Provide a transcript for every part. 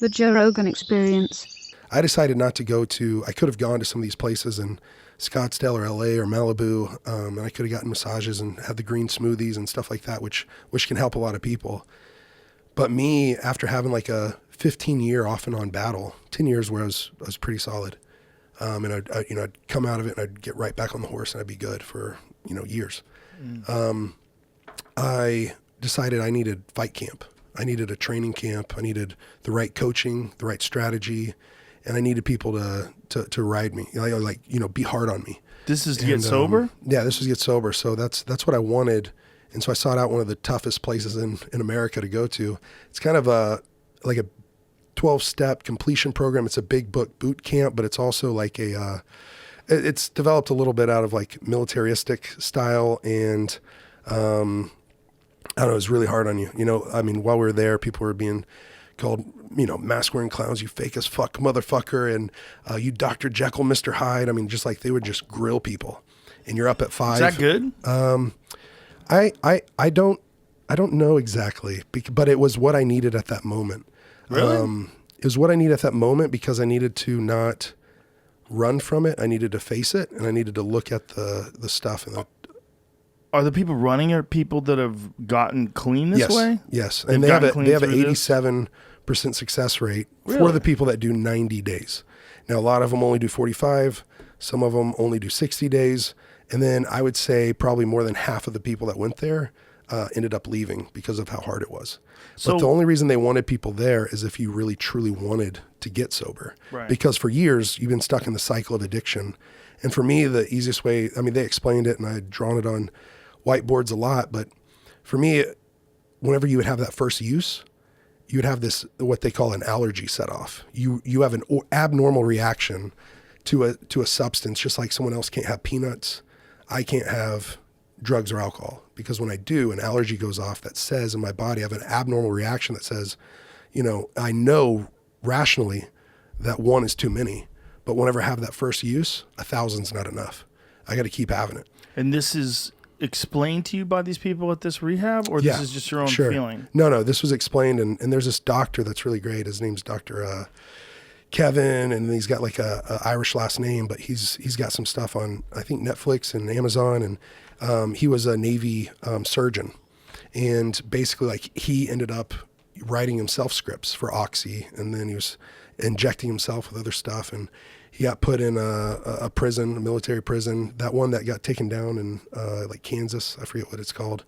The Joe Rogan Experience. I decided not to go to, I could have gone to some of these places in Scottsdale or LA or Malibu, and I could have gotten massages and had the green smoothies and stuff like that, which can help a lot of people. But me, after having like a 15-year off and on battle, 10 years where I was pretty solid, and I'd come out of it and I'd get right back on the horse and I'd be good for, years. I decided I needed fight camp. I needed a training camp. I needed the right coaching, the right strategy, and I needed people to ride me, be hard on me. This is to get sober? Yeah, this was to get sober. So that's what I wanted. And so I sought out one of the toughest places in America to go to. It's kind of like a 12-step completion program. It's a big boot camp, but it's also like it's developed a little bit out of like militaristic style. And I don't know, it was really hard on you. While we were there, people were being called, mask wearing clowns, you fake as fuck motherfucker, and you Dr. Jekyll, Mr. Hyde. I mean, just like they would just grill people. And you're up at 5. Is that good? I don't know exactly, but it was what I needed at that moment. Really? It was what I needed at that moment because I needed to not run from it. I needed to face it, and I needed to look at the stuff. And are the people running are people that have gotten clean this way? Yes, and they have an 87% success rate for the people that do 90 days. Now, a lot of them only do 45. Some of them only do 60 days. And then I would say probably more than half of the people that went there ended up leaving because of how hard it was. But the only reason they wanted people there is if you really truly wanted to get sober. Right. Because for years, you've been stuck in the cycle of addiction. And for me, the easiest way, they explained it and I had drawn it on whiteboards a lot. But for me, whenever you would have that first use, you would have this, what they call an allergy set off. You have an abnormal reaction to a substance, just like someone else can't have peanuts. I can't have drugs or alcohol because when I do, an allergy goes off that says in my body, I have an abnormal reaction that says, I know rationally that 1 is too many, but whenever I have that first use, 1,000's not enough. I got to keep having it. And this is explained to you by these people at this rehab, or this is just your own feeling? No, this was explained. And there's this doctor that's really great. His name's Dr. Kevin, and he's got like a Irish last name, but he's got some stuff on, I think, Netflix and Amazon. And he was a Navy surgeon, and basically like he ended up writing himself scripts for Oxy, and then he was injecting himself with other stuff, and he got put in a prison, a military prison, that one that got taken down in like Kansas, I forget what it's called,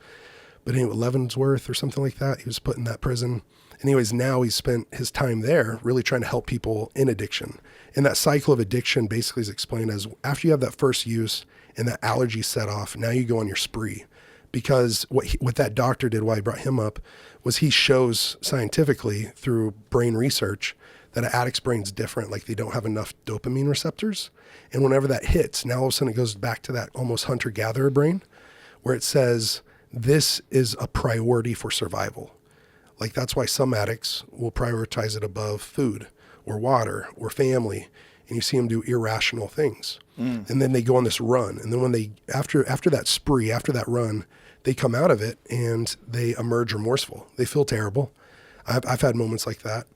but anyway, Leavenworth or something like that. He was put in that prison. Anyways, now he's spent his time there really trying to help people in addiction. And that cycle of addiction basically is explained as after you have that first use and that allergy set off, now you go on your spree. Because what that doctor did, why I brought him up, was he shows scientifically through brain research that an addict's brain's different, like they don't have enough dopamine receptors. And whenever that hits, now all of a sudden it goes back to that almost hunter-gatherer brain where it says, this is a priority for survival. Like that's why some addicts will prioritize it above food or water or family. And you see them do irrational things. And then they go on this run. And then when they, after that spree, after that run, they come out of it and they emerge remorseful. They feel terrible. I've had moments like that.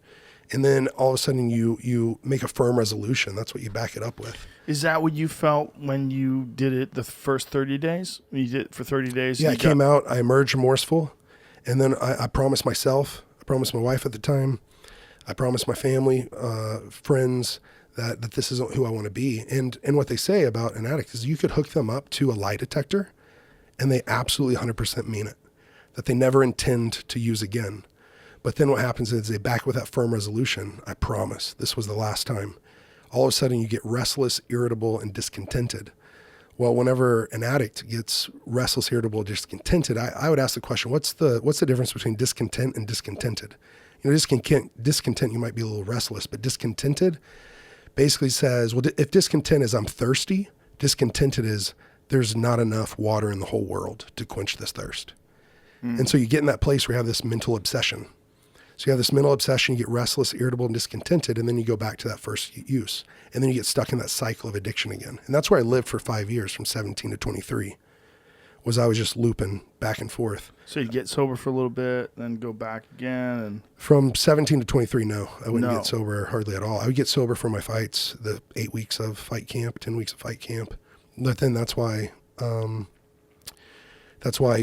And then all of a sudden you make a firm resolution. That's what you back it up with. Is that what you felt when you did it the first 30 days? When you did it for 30 days? Yeah, I came out, I emerged remorseful. And then I promised myself, I promised my wife at the time, I promised my family, friends, that this isn't who I want to be. And what they say about an addict is you could hook them up to a lie detector and they absolutely 100% mean it, that they never intend to use again. But then what happens is they back with that firm resolution. I promise this was the last time. All of a sudden you get restless, irritable, and discontented. Well, whenever an addict gets restless, irritable, discontented, I would ask the question, what's the difference between discontent and discontented? Discontent, you might be a little restless, but discontented basically says, well, if discontent is I'm thirsty, discontented is there's not enough water in the whole world to quench this thirst. And so you get in that place where you have this mental obsession. So you have this mental obsession, you get restless, irritable, and discontented, and then you go back to that first use. And then you get stuck in that cycle of addiction again. And that's where I lived for 5 years, from 17 to 23. was I was just looping back and forth. So you'd get sober for a little bit, then go back again, and From 17 to 23, no, I wouldn't No. get sober hardly at all. I would get sober for my fights, the 8 weeks of fight camp, 10 weeks of fight camp. But then that's why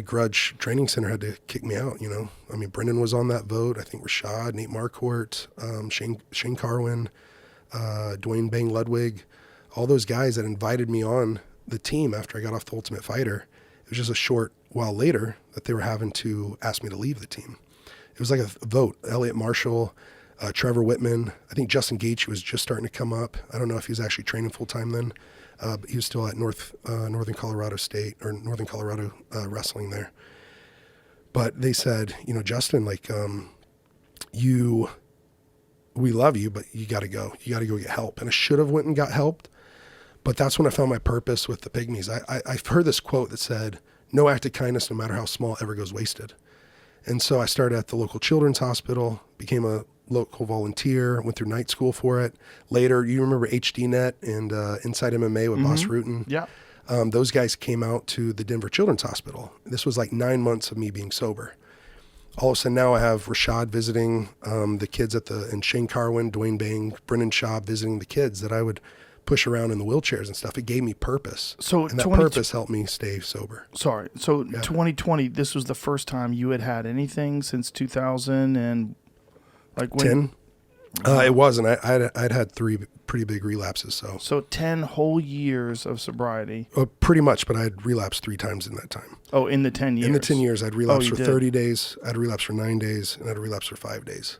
Grudge Training Center had to kick me out. You know, I mean, Brendan was on that vote. I think Rashad, Nate Marquardt, Shane Carwin, Dwayne Bang Ludwig, all those guys that invited me on the team after I got off the Ultimate Fighter. It was just a short while later that they were having to ask me to leave the team. It was like a vote. Elliot Marshall, Trevor Whitman. I think Justin Gaethje was just starting to come up. I don't know if he was actually training full time then, but he was still at Northern Colorado State or Northern Colorado wrestling there. But they said, you know, Justin, like, we love you, but you got to go. You got to go get help. And I should have went and got help. But that's when I found my purpose with the Pygmies. I've heard this quote that said, no act of kindness, no matter how small, ever goes wasted. And so I started at the local children's hospital, became a local volunteer, went through night school for it. Later, you remember HDNet and Inside MMA with Boss Rutan? yeah. Those guys came out to the Denver Children's Hospital. This was like 9 months of me being sober. All of a sudden now I have Rashad visiting the kids and Shane Carwin, Dwayne Bang, Brendan Schaub visiting the kids that I would push around in the wheelchairs and stuff. It gave me purpose. So and that purpose helped me stay sober. Sorry. So 2020, this was the first time you had anything since 2000 and like when? 10? It wasn't. I'd had 3 pretty big relapses. So 10 whole years of sobriety. Pretty much, but I had relapsed 3 times in that time. Oh, in the 10 years? In the 10 years, I'd relapsed for did. 30 days. I'd relapsed for 9 days, and I'd relapsed for 5 days.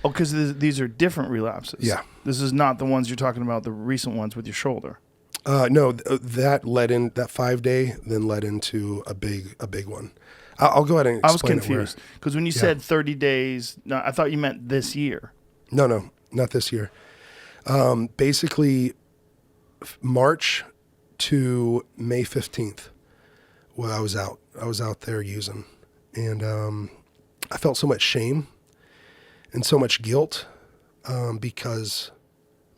Oh, because these are different relapses. Yeah. This is not the ones you're talking about, the recent ones with your shoulder. No, that 5-day then led into a big one. I'll go ahead and explain. I was confused because when you said 30 days, no, I thought you meant this year. No, not this year. Basically, March to May 15th, well, I was out there using, and I felt so much shame and so much guilt because,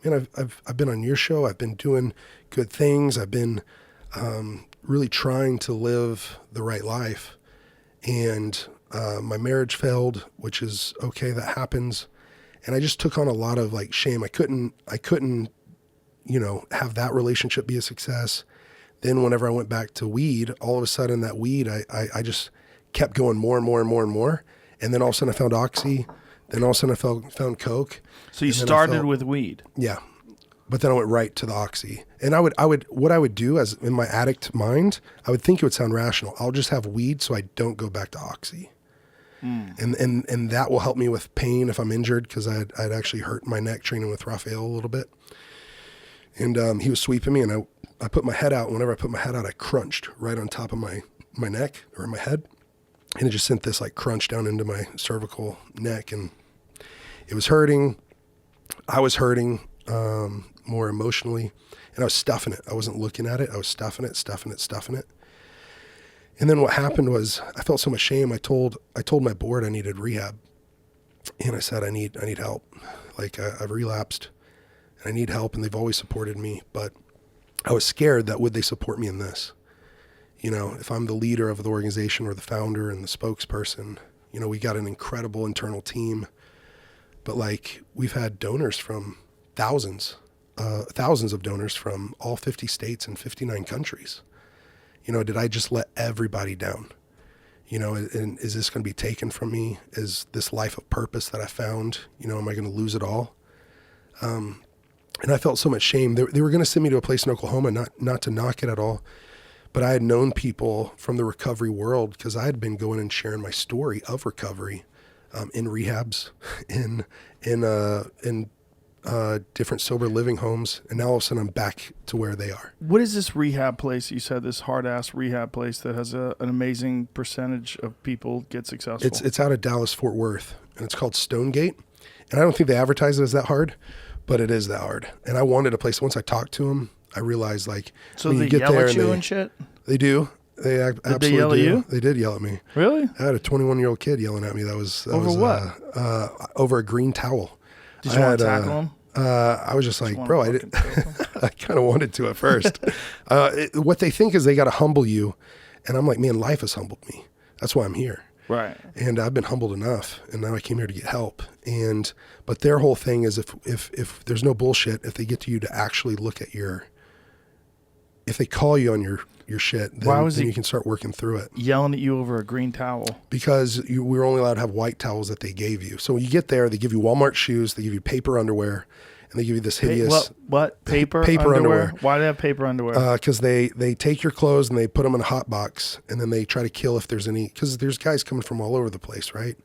man, I've been on your show. I've been doing good things. I've been really trying to live the right life, and my marriage failed, which is okay. That happens. And I just took on a lot of like shame. I couldn't, you know, have that relationship be a success. Then whenever I went back to weed, all of a sudden that weed, I just kept going more and more and more and more. And then all of a sudden I found Oxy. Then all of a sudden I found Coke. So you started with weed. Yeah. But then I went right to the Oxy. And what I would do as in my addict mind, I would think it would sound rational. I'll just have weed so I don't go back to Oxy. And that will help me with pain if I'm injured, because I'd actually hurt my neck training with Raphael a little bit. And he was sweeping me, and I put my head out. Whenever I put my head out, I crunched right on top of my neck or my head. And it just sent this like crunch down into my cervical neck, and it was hurting. I was hurting more emotionally, and I was stuffing it. I wasn't looking at it. I was stuffing it. And then what happened was I felt so much shame. I told my board I needed rehab, and I said I need help. Like I've relapsed, and I need help, and they've always supported me. But I was scared that would they support me in this? You know, if I'm the leader of the organization or the founder and the spokesperson, you know, we got an incredible internal team, but like we've had donors from thousands of donors from all 50 states and 59 countries. You know, did I just let everybody down? You know, and is this going to be taken from me? Is this life of purpose that I found, you know, am I going to lose it all? And I felt so much shame. They were going to send me to a place in Oklahoma, not to knock it at all, but I had known people from the recovery world because I had been going and sharing my story of recovery in rehabs, in different sober living homes, and now all of a sudden I'm back to where they are. What is this rehab place? You said this hard-ass rehab place that has an amazing percentage of people get successful. It's out of Dallas, Fort Worth, and it's called Stonegate. And I don't think they advertise it as that hard, but it is that hard. And I wanted a place. Once I talked to them, I realized like, so when they you get yell there at you and and shit? They do. They absolutely they yell at do. you? They did yell at me. Really? I had a 21-year-old kid yelling at me. That was what? Over a green towel. Did you want to tackle him? I was just like, bro, I kind of wanted to at first. What they think is they got to humble you And I'm like, man, life has humbled me. That's why I'm here. Right. And I've been humbled enough, and now I came here to get help. But their whole thing is if there's no bullshit, if they get to you to actually look at if they call you on your shit, then you can start working through it. Yelling at you over a green towel? Because we were only allowed to have white towels that they gave you. So when you get there, they give you Walmart shoes, they give you paper underwear, and they give you this hideous... What? Paper underwear? Why do they have paper underwear? Because they take your clothes and they put them in a hot box, and then they try to kill if there's any... Because there's guys coming from all over the place, right?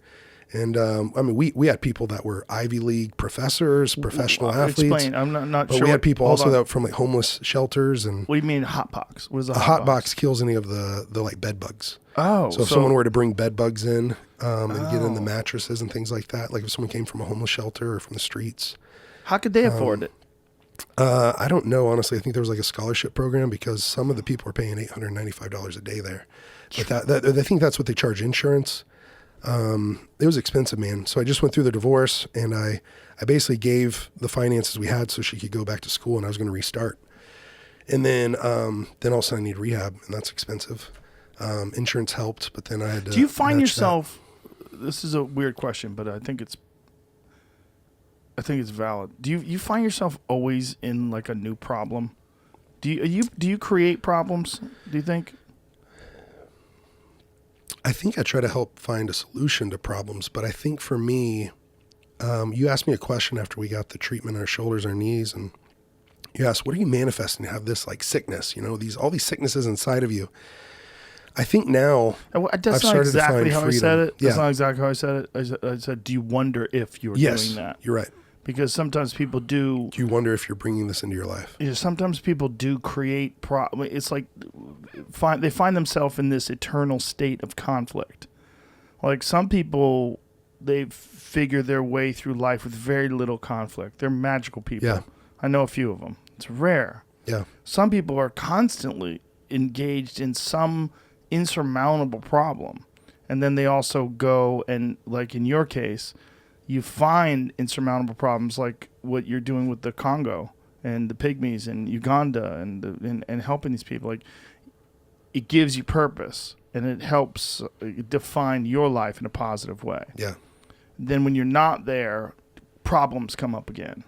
And I mean, we had people that were Ivy League professors, professional athletes. Explain. I'm not but sure. We had people also that from like homeless shelters and. What do you mean hot box? What is a hot box? Kills any of the like bed bugs. Oh, so if someone were to bring bed bugs in and get in the mattresses and things like that, like if someone came from a homeless shelter or from the streets. How could they afford it? I don't know, honestly. I think there was like a scholarship program because some of the people are paying $895 a day there. But I think that's what they charge insurance. It was expensive, man. So I just went through the divorce, and I basically gave the finances we had so she could go back to school, and I was going to restart. And then all of a sudden I need rehab, and that's expensive. Insurance helped, but then I had to. Do you find yourself? This is a weird question, but I think it's valid. Do you find yourself always in like a new problem? Do you create problems? Do you think? I think I try to help find a solution to problems, but I think for me, you asked me a question after we got the treatment on our shoulders, our knees, and you asked, what are you manifesting to have this like sickness, all these sicknesses inside of you? I think now that's not exactly how I said it. That's not exactly how I said it. I said, do you wonder if you're doing that? You're right. Because sometimes people do. Do you wonder if you're bringing this into your life? Yeah, sometimes people do create it's like they find themselves in this eternal state of conflict. Like some people, they figure their way through life with very little conflict. They're magical people. Yeah. I know a few of them. It's rare. Yeah. Some people are constantly engaged in some insurmountable problem. And then they also go and, like in your case, you find insurmountable problems like what you're doing with the Congo and the pygmies in Uganda and helping these people. Like, it gives you purpose and it helps define your life in a positive way. Yeah. Then when you're not there, problems come up again.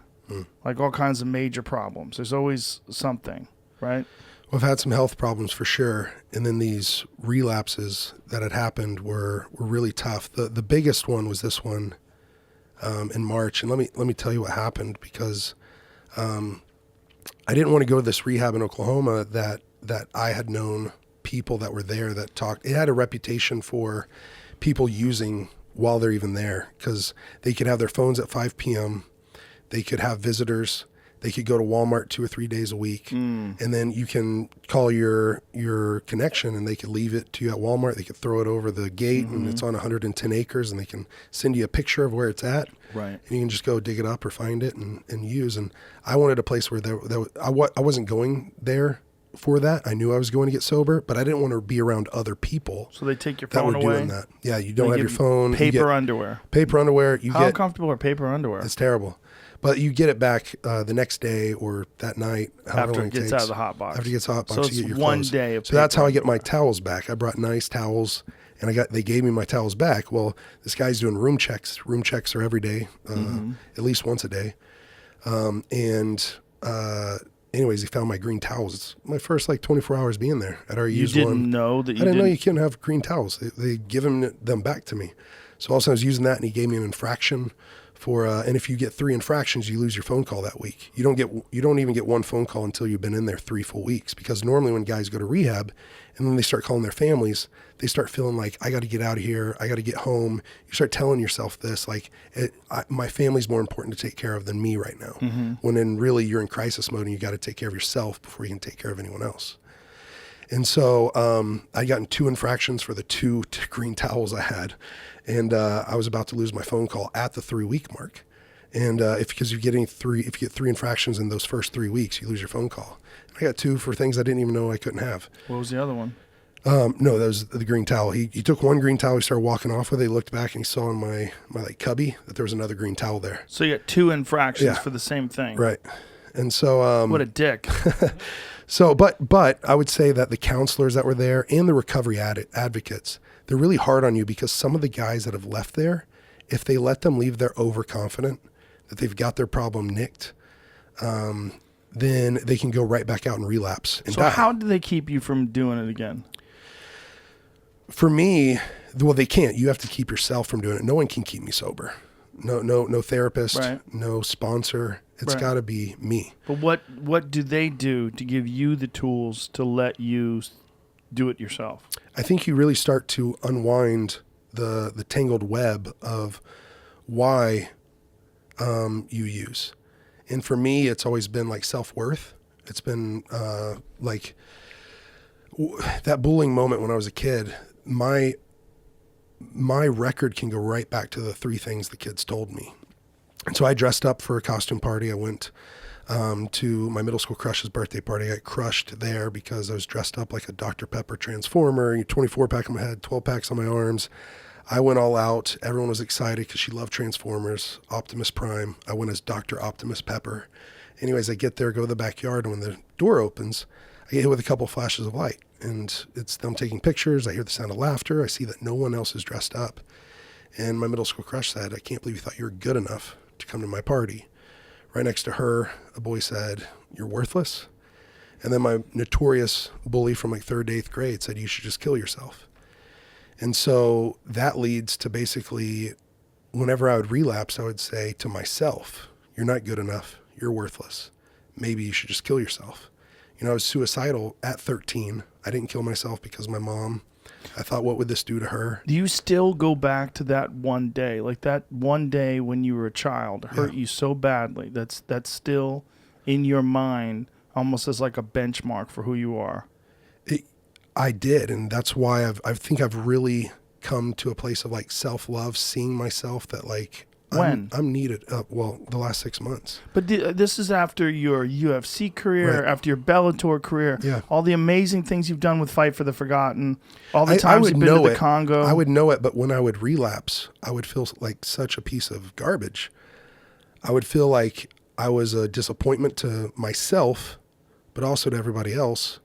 Like all kinds of major problems. There's always something, right? Well, I've had some health problems for sure. And then these relapses that had happened were really tough. The biggest one was this one. In March, and let me tell you what happened because I didn't want to go to this rehab in Oklahoma that I had known people that were there that talked. It had a reputation for people using while they're even there because they could have their phones at 5 p.m. They could have visitors. They could go to Walmart 2 or 3 days a week, and then you can call your connection, and they could leave it to you at Walmart. They could throw it over the gate, and it's on 110 acres, and they can send you a picture of where it's at. Right. And you can just go dig it up or find it and use. And I wanted a place where I wasn't going there for that. I knew I was going to get sober, but I didn't want to be around other people. So they take your phone away? That were doing that. Yeah, you don't have your phone. Paper underwear. Paper underwear. How comfortable are paper underwear? It's terrible. But you get it back the next day or that night. After it gets out of the hot box. After it gets hot box, so you get your one clothes. Day of so that's how I get my towels back. I brought nice towels, and they gave me my towels back. Well, this guy's doing room checks. Room checks are every day, at least once a day. Anyways, he found my green towels. It's my first 24 hours being there. I'd already used one. You didn't know that I didn't know you couldn't have green towels. They given them back to me. So also I was using that, and he gave me an infraction for, and if you get 3 infractions, you lose your phone call that week. You don't even get one phone call until you've been in there 3 full weeks, because normally when guys go to rehab and then they start calling their families, they start feeling like, I got to get out of here. I got to get home. You start telling yourself this, my family's more important to take care of than me right now. When then really you're in crisis mode and you got to take care of yourself before you can take care of anyone else. And so I gotten 2 infractions for the 2 green towels I had. And I was about to lose my phone call at the 3-week mark. And if you get 3 infractions in those first 3 weeks, you lose your phone call. And I got 2 for things I didn't even know I couldn't have. What was the other one? No, that was the green towel. He took one green towel, he started walking off with it. He looked back and he saw in my cubby that there was another green towel there. So you got 2 infractions for the same thing. Right. And so... what a dick. So, but I would say that the counselors that were there and the recovery advocates, they're really hard on you because some of the guys that have left there, if they let them leave, they're overconfident that they've got their problem nicked. Then they can go right back out and relapse and So die. how do they keep you from doing it again? For me, well, they can't. You have to keep yourself from doing it. No one can keep me sober. No therapist, Right. no sponsor. It's Right. got to be me. But what do they do to give you the tools to let you do it yourself? I think you really start to unwind the tangled web of why you use. And for me, it's always been like self-worth. It's been like that bullying moment when I was a kid. My record can go right back to the 3 things the kids told me. And so I dressed up for a costume party. I went to my middle school crush's birthday party. I got crushed there because I was dressed up like a Dr. Pepper Transformer, 24 pack on my head, 12 packs on my arms. I went all out. Everyone was excited because she loved Transformers, Optimus Prime. I went as Dr. Optimus Pepper. Anyways, I get there, go to the backyard, and when the door opens, I get hit with a couple flashes of light. And it's them taking pictures. I hear the sound of laughter. I see that no one else is dressed up. And my middle school crush said, "I can't believe you thought you were good enough to come to my party." Right next to her, a boy said, "You're worthless." And then my notorious bully from like 3rd to 8th grade said, "You should just kill yourself." And so that leads to basically whenever I would relapse, I would say to myself, "You're not good enough. You're worthless. Maybe you should just kill yourself." I was suicidal at 13. I didn't kill myself because my mom, I thought, what would this do to her? Do you still go back to that one day? Like that one day when you were a child hurt you so badly. That's still in your mind almost as like a benchmark for who you are. I did. And that's why I think I've really come to a place of like self-love, seeing myself that like, When? I'm needed. The last 6 months. But this is after your UFC career, Right. after your Bellator career, Yeah. all the amazing things you've done with Fight for the Forgotten, all the times you've been to the Congo. I would know it, but when I would relapse, I would feel like such a piece of garbage. I would feel like I was a disappointment to myself, but also to everybody else.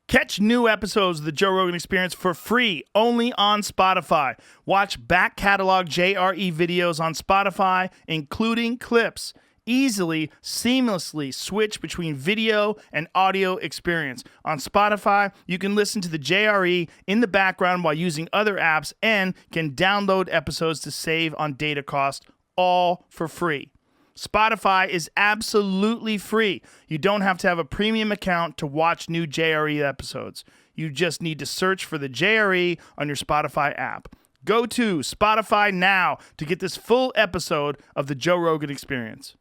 Catch new episodes of the Joe Rogan Experience for free only on Spotify. Watch back catalog JRE videos on Spotify, including clips. Easily, seamlessly switch between video and audio experience. On Spotify, you can listen to the JRE in the background while using other apps and can download episodes to save on data cost, all for free. Spotify is absolutely free. You don't have to have a premium account to watch new JRE episodes. You just need to search for the JRE on your Spotify app. Go to Spotify now to get this full episode of the Joe Rogan Experience.